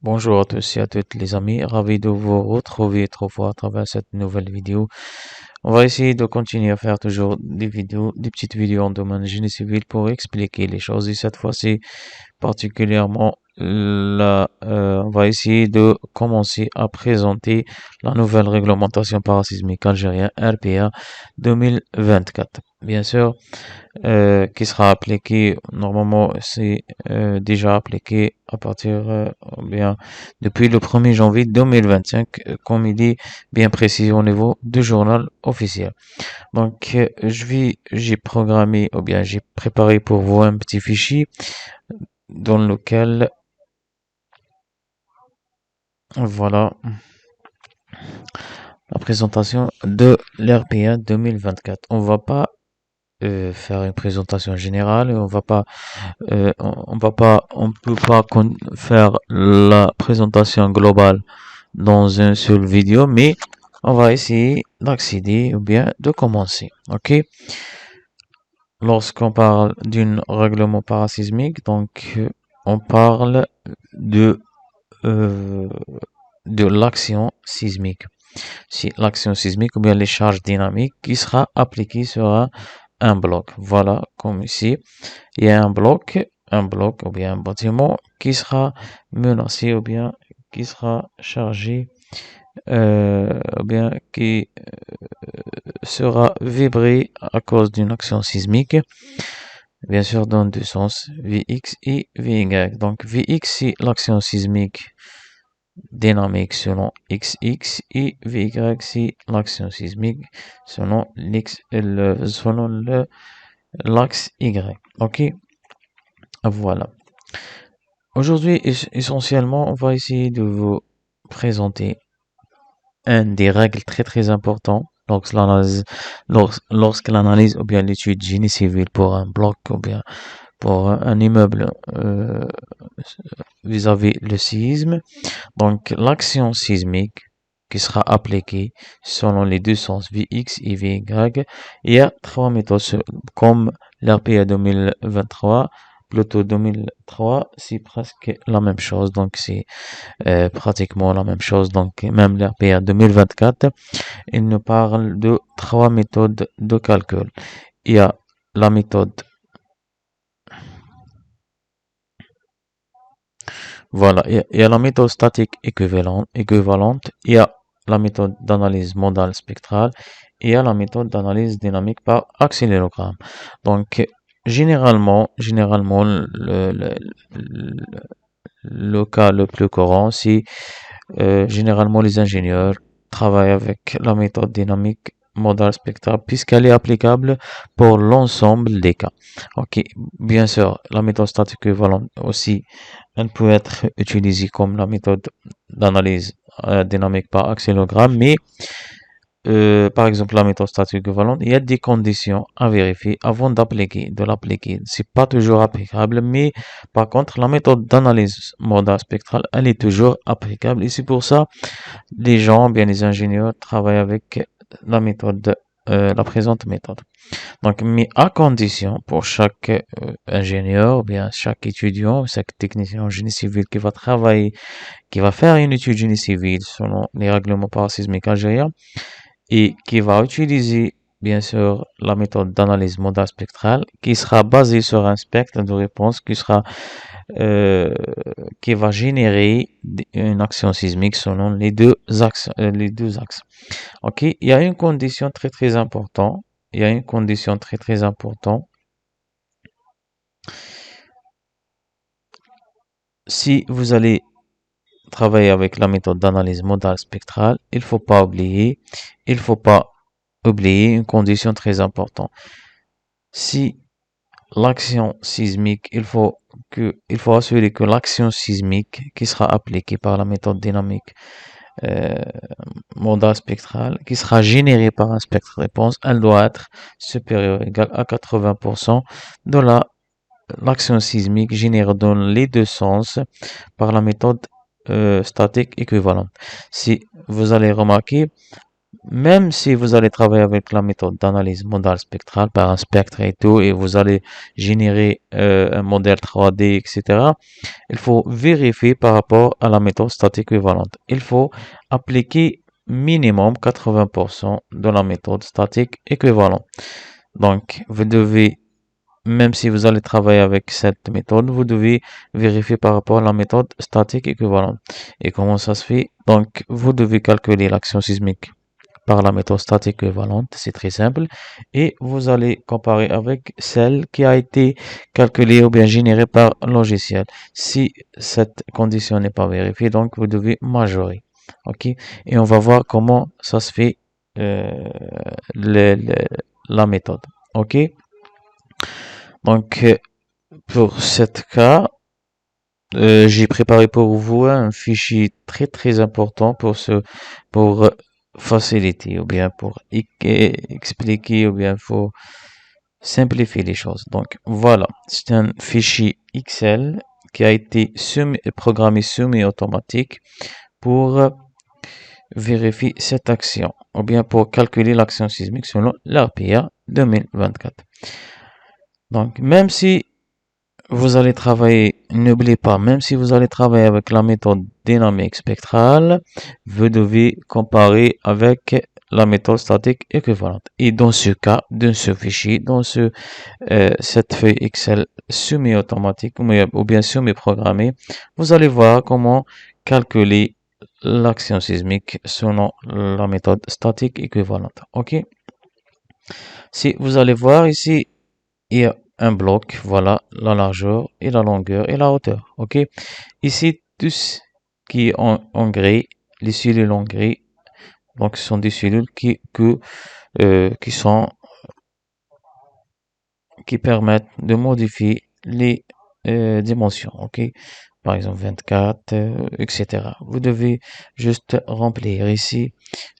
Bonjour à tous et à toutes les amis, ravi de vous retrouver trop fois à travers cette nouvelle vidéo. On va essayer de continuer à faire toujours des petites vidéos en domaine génie civil pour expliquer les choses et cette fois-ci particulièrement on va essayer de commencer à présenter la nouvelle réglementation parasismique algérienne RPA 2024. Bien sûr, qui sera appliqué, normalement c'est déjà appliqué à partir bien depuis le 1er janvier 2025, comme il est bien précisé au niveau du journal officiel. Donc j'ai programmé ou bien j'ai préparé pour vous un petit fichier dans lequel voilà la présentation de l'RPA 2024. On va pas faire une présentation générale, on peut pas faire la présentation globale dans une seule vidéo, mais on va essayer d'accéder ou bien de commencer. Ok? Lorsqu'on parle d'une règlement parasismique, donc on parle de euh, de l'action sismique. Si l'action sismique ou bien les charges dynamiques qui sera appliquée sur un bloc. Voilà, comme ici, il y a un bloc ou bien un bâtiment qui sera menacé ou bien qui sera chargé ou bien qui sera vibré à cause d'une action sismique. Bien sûr, dans deux sens, Vx et Vy. Donc, Vx, c'est l'action sismique dynamique selon XX et Vy, c'est l'action sismique selon l'axe Y. Ok, voilà. Aujourd'hui, essentiellement, on va essayer de vous présenter un des règles très importantes lorsque l'analyse ou bien l'étude génie civil pour un bloc ou bien pour un immeuble vis-à-vis le séisme. Donc, l'action sismique qui sera appliquée selon les deux sens Vx et Vy. Il y a trois méthodes comme l'RPA 2023, plutôt 2003, c'est presque la même chose. Donc, c'est pratiquement la même chose. Donc, même l'RPA 2024, il nous parle de trois méthodes de calcul. Il y a la méthode, voilà, il y a la méthode statique équivalente, il y a la méthode d'analyse modale spectrale, et il y a la méthode d'analyse dynamique par accélérogramme. Donc, généralement, le cas le plus courant, c'est généralement les ingénieurs travaillent avec la méthode dynamique modale spectrale puisqu'elle est applicable pour l'ensemble des cas. Ok, bien sûr, la méthode statique équivalente aussi, elle peut être utilisée comme la méthode d'analyse dynamique par accélérogramme, mais par exemple, la méthode statique équivalente, il y a des conditions à vérifier avant de l'appliquer. C'est pas toujours applicable, mais par contre, la méthode d'analyse modale spectrale, elle est toujours applicable. Et c'est pour ça, les gens, bien les ingénieurs, travaillent avec la méthode, la présente méthode. Donc, mais à condition pour chaque ingénieur, bien chaque étudiant, chaque technicien en génie civil qui va travailler, qui va faire une étude génie civil selon les règlements parasismiques algériens, et qui va utiliser bien sûr la méthode d'analyse modale spectrale qui sera basée sur un spectre de réponse euh, qui va générer une action sismique selon les deux axes. Ok, il y a une condition très importante. Il y a une condition très importante. Si vous allez travailler avec la méthode d'analyse modale spectrale, il faut pas oublier une condition très importante. Si l'action sismique, il faut assurer que l'action sismique qui sera appliquée par la méthode dynamique euh, modale spectrale, qui sera générée par un spectre réponse, elle doit être supérieure ou égale à 80% de l'action sismique générée dans les deux sens par la méthode statique équivalente. Si vous allez remarquer, Même si vous allez travailler avec la méthode d'analyse modale spectrale par un spectre et tout, et vous allez générer un modèle 3D, etc., il faut vérifier par rapport à la méthode statique équivalente. Il faut appliquer minimum 80% de la méthode statique équivalente. Donc, vous devez, même si vous allez travailler avec cette méthode, vous devez vérifier par rapport à la méthode statique équivalente. Et comment ça se fait? Donc, vous devez calculer l'action sismique par la méthode statique équivalente, c'est très simple, et vous allez comparer avec celle qui a été calculée ou bien générée par logiciel. Si cette condition n'est pas vérifiée, donc vous devez majorer. Ok, et on va voir comment ça se fait euh, le- le- la méthode. Ok, donc pour cet cas, j'ai préparé pour vous un fichier très très important pour faciliter ou bien pour expliquer ou bien pour simplifier les choses. Donc voilà, c'est un fichier Excel qui a été programmé semi-automatique pour vérifier cette action ou bien pour calculer l'action sismique selon l'RPA 2024. Donc même si vous allez travailler, n'oubliez pas, même si vous allez travailler avec la méthode dynamique spectrale, vous devez comparer avec la méthode statique équivalente. Et dans ce cas, dans ce fichier, cette feuille Excel semi-automatique ou bien semi-programmée, vous allez voir comment calculer l'action sismique selon la méthode statique équivalente. OK? Si vous allez voir ici, il y a un bloc, voilà, la largeur et la longueur et la hauteur, ok? Ici, tout ce qui est en gris, les cellules en gris, donc ce sont des cellules qui sont, qui permettent de modifier les dimensions, ok? Par exemple 24, etc. Vous devez juste remplir ici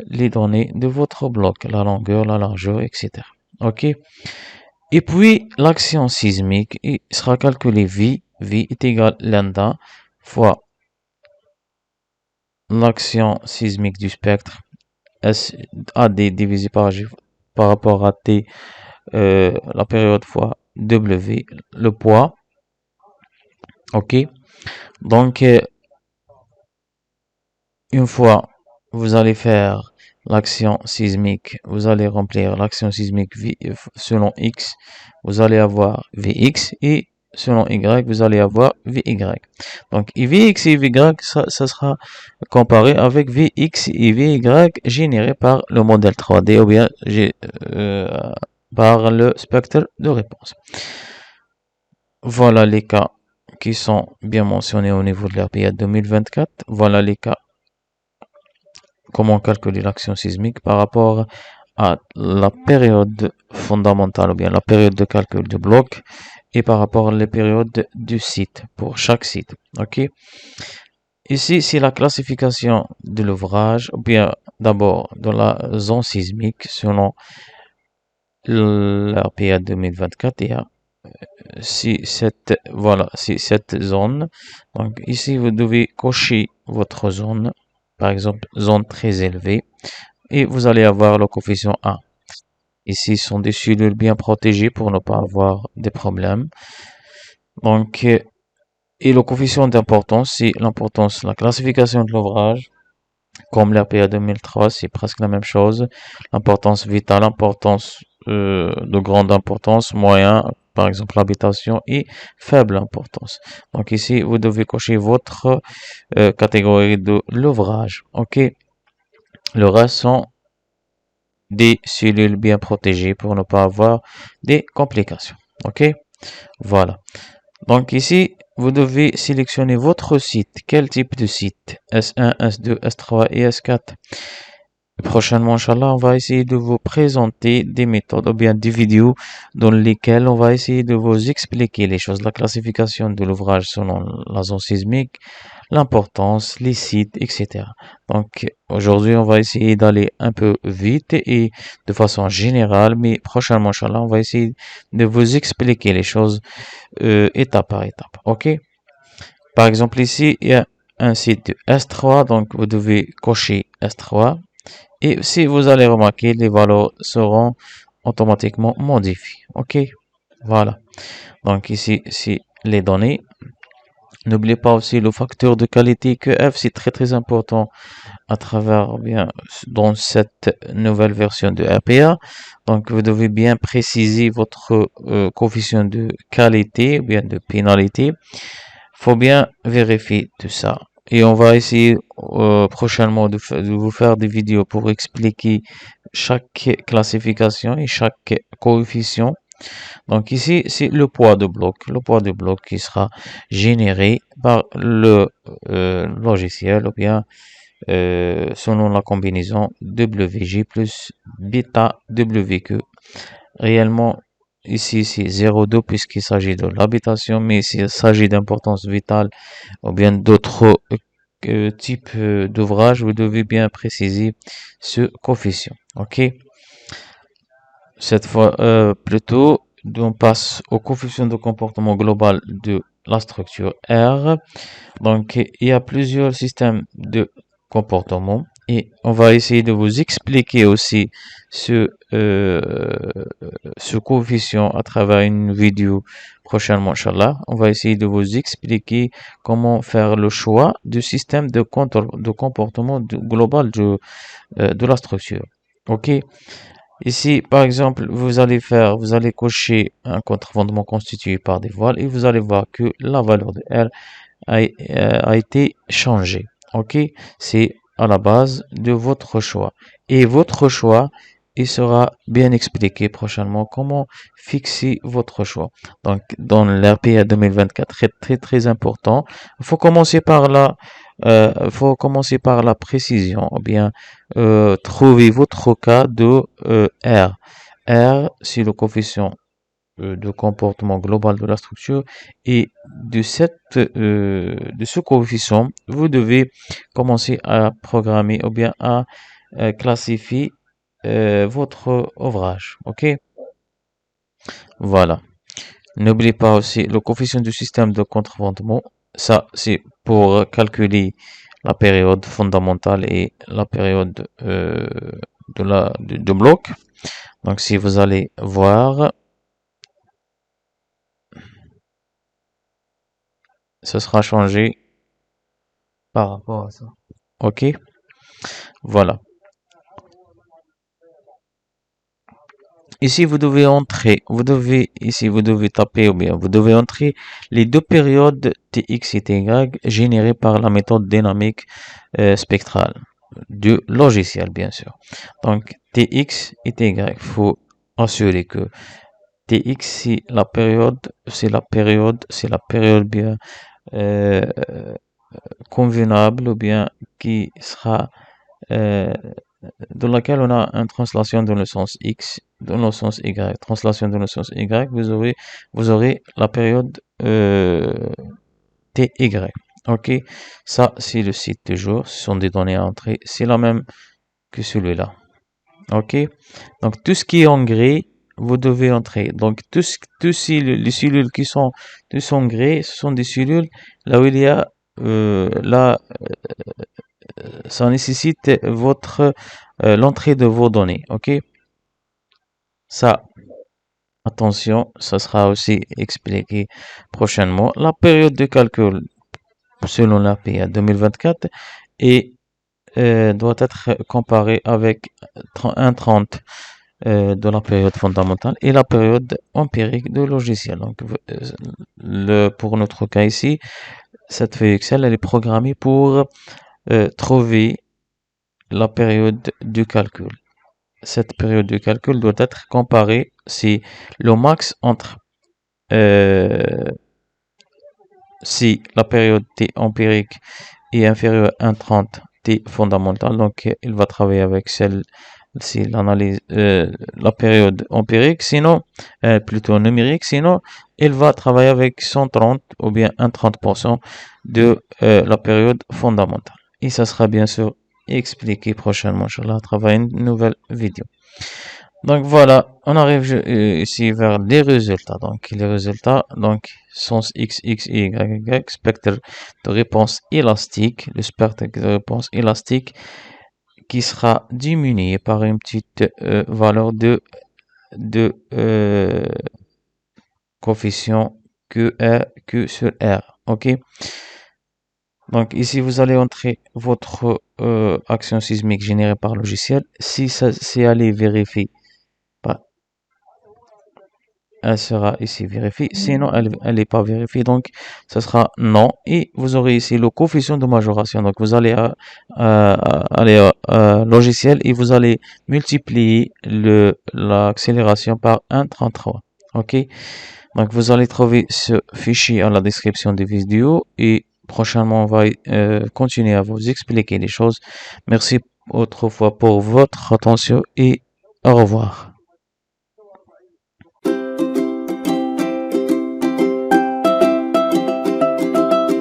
les données de votre bloc, la longueur, la largeur, etc. Ok? Et puis, l'action sismique sera calculée V est égal lambda fois l'action sismique du spectre S AD divisé par rapport à T, la période fois W, le poids. Ok. Donc, une fois vous allez faire l'action sismique, vous allez remplir l'action sismique selon X, vous allez avoir Vx et selon Y, vous allez avoir Vy. Donc Vx et Vy, ça sera comparé avec Vx et Vy générés par le modèle 3D ou bien euh, par le spectre de réponse. Voilà les cas qui sont bien mentionnés au niveau de l'RPA 2024. Voilà les cas comment calculer l'action sismique par rapport à la période fondamentale ou bien la période de calcul du bloc et par rapport aux périodes du site pour chaque site. Ok. Ici, c'est la classification de l'ouvrage ou bien d'abord de la zone sismique selon l'RPA 2024 et si cette zone. Donc ici, vous devez cocher votre zone, par exemple zone très élevée, et vous allez avoir le coefficient 1. Ici, ce sont des cellules bien protégées pour ne pas avoir des problèmes. Donc, et le coefficient d'importance, c'est l'importance, la classification de l'ouvrage, comme l'RPA 2003, c'est presque la même chose. L'importance vitale, l'importance de grande importance, moyen, par exemple l'habitation, et faible importance. Donc ici, vous devez cocher votre catégorie de l'ouvrage. Ok. Le reste sont des cellules bien protégées pour ne pas avoir des complications. Ok. Voilà. Donc ici, vous devez sélectionner votre site. Quel type de site? S1, S2, S3 et S4. Prochainement, Inch'Allah, on va essayer de vous présenter des méthodes ou bien des vidéos dans lesquelles on va essayer de vous expliquer les choses, la classification de l'ouvrage selon la zone sismique, l'importance, les sites, etc. Donc, aujourd'hui, on va essayer d'aller un peu vite et de façon générale, mais prochainement, Inch'Allah, on va essayer de vous expliquer les choses étape par étape. OK? Par exemple, ici, il y a un site de S3, donc vous devez cocher S3. Et si vous allez remarquer, les valeurs seront automatiquement modifiées. OK? Voilà. Donc ici, c'est les données. N'oubliez pas aussi le facteur de qualité QF, c'est très très important à travers bien dans cette nouvelle version de RPA. Donc vous devez bien préciser votre coefficient de qualité ou bien de pénalité. Faut bien vérifier tout ça. Et on va essayer prochainement de vous faire des vidéos pour expliquer chaque classification et chaque coefficient. Donc ici, c'est le poids de bloc. Le poids de bloc qui sera généré par le logiciel ou bien selon la combinaison WG plus bêta WQ. Réellement, ici, c'est 0,2 puisqu'il s'agit de l'habitation, mais s'il s'agit d'importance vitale ou bien d'autres types d'ouvrages, vous devez bien préciser ce coefficient. OK? Cette fois, plutôt, on passe au coefficient de comportement global de la structure R. Donc, il y a plusieurs systèmes de comportement et on va essayer de vous expliquer aussi ce coefficient à travers une vidéo prochainement, Inch'Allah. On va essayer de vous expliquer comment faire le choix du système de comportement global de la structure. OK? Ici, par exemple, vous allez cocher un contrefondement constitué par des voiles et vous allez voir que la valeur de R a été changée. OK? C'est à la base de votre choix. Et votre choix, il sera bien expliqué prochainement comment fixer votre choix. Donc, dans l'RPA 2024, très, très, très important. Il faut commencer par la précision, ou bien trouver votre cas de R. R, c'est le coefficient de comportement global de la structure et de ce coefficient, vous devez commencer à programmer ou bien à classifier votre ouvrage. OK? Voilà. N'oubliez pas aussi le coefficient du système de contrefondement. Ça, c'est pour calculer la période fondamentale et la période de bloc. Donc, si vous allez voir, ce sera changé par rapport à ça. OK? Voilà. Ici, vous devez taper ou bien vous devez entrer les deux périodes Tx et Ty générées par la méthode dynamique spectrale du logiciel, bien sûr. Donc, Tx et Ty, il faut assurer que Tx, c'est la période bien euh, convenable ou bien qui sera euh, dans laquelle on a une translation dans le sens X, dans le sens Y. Translation dans le sens Y, vous aurez la période TY. OK? Ça, c'est le site du jour. Ce sont des données à entrer. C'est la même que celui-là. OK? Donc, tout ce qui est en gris, vous devez entrer. Donc, les cellules qui sont tous en gris, ce sont des cellules là où il y a là ça nécessite l'entrée de vos données. OK? Ça, attention, ça sera aussi expliqué prochainement. La période de calcul selon l'APA 2024 et doit être comparée avec 1,30 de la période fondamentale et la période empirique de logiciel. Donc, pour notre cas ici, cette feuille Excel, elle est programmée pour trouver la période du calcul. Cette période de calcul doit être comparée, si le max entre si la période T empirique est inférieure à 1,30 T fondamentale, donc il va travailler avec celle-ci, l'analyse, la période empirique, sinon, plutôt numérique, sinon, il va travailler avec 130 ou bien 1,30% de la période fondamentale. Et ça sera bien sûr expliqué prochainement, Inch'Allah, à travers une nouvelle vidéo. Donc voilà, on arrive ici vers les résultats. Donc les résultats, donc sens X, X, Y, Y, spectre de réponse élastique, le spectre de réponse élastique qui sera diminué par une petite valeur de coefficient Q sur R. OK? Donc ici, vous allez entrer votre action sismique générée par logiciel. Si elle est vérifiée, bah, elle sera ici vérifiée. Sinon, elle n'est pas vérifiée. Donc, ça sera non. Et vous aurez ici le coefficient de majoration. Donc, vous allez aller à logiciel et vous allez multiplier l'accélération par 1,33. OK? Donc, vous allez trouver ce fichier en la description des vidéos et prochainement, on va continuer à vous expliquer les choses. Merci autrefois pour votre attention et au revoir.